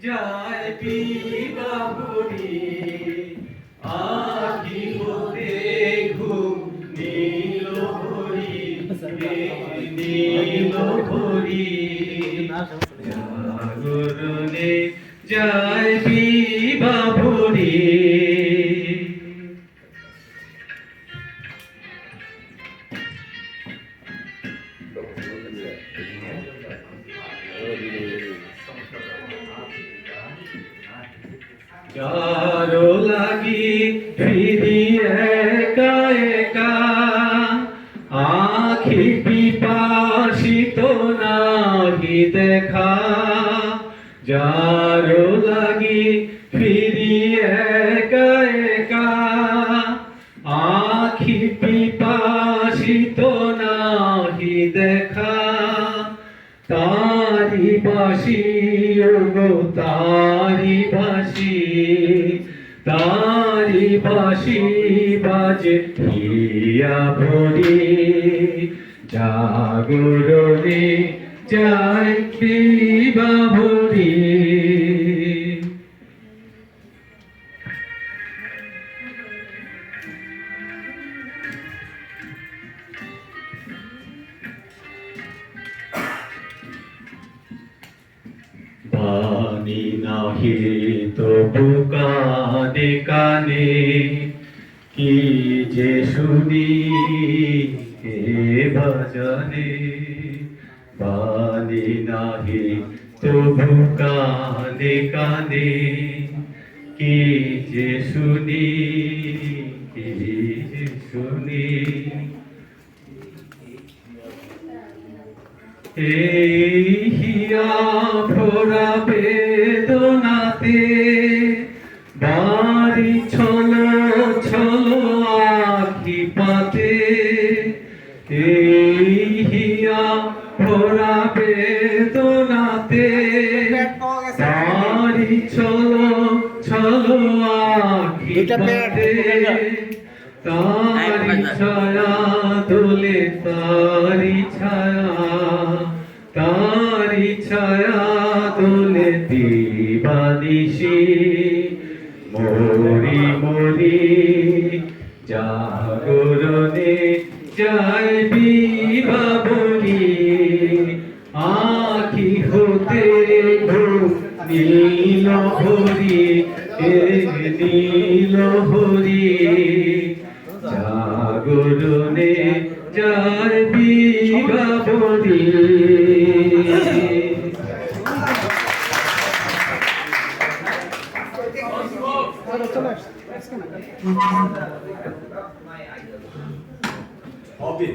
যায় পিবাবুরি আখি হতে ঘুম নীল হরি নীল হরি জাগরণে যায় পিবাবুরি যারো লাগি ফিরি একা একা আখি পিপাসিত নাহি দেখা যারো লাগি ফিরি একা একা আখি পিপাসিত নাহি দেখা তারি বাসি ওগো তারি বাসি বাজে হিয়া ভরি জাগরণে যায় পিবা ভরি বাণী নাহি তবু কানে কানে কি যে শুনি কে বাজানে বাণী নাহি তবু কানে কানে কি যে শুনি কি যে শুনি এই হিয়া ভরা বেদনাতে বাড়ি ছলো ছলো আখি পাতে এই হিয়া ভরা বেদনাতে বাড়ি ছলো ছলো আখি পাতে তারি ছায়া দোলে তারি ছায়া দোলে দিবানিশি মরি মরি জাগরণে যায় বিভাবনী আখি হতে ঘুম নীল হরি নীল হরি জাগরণে যায় বিভাবনী Hobby.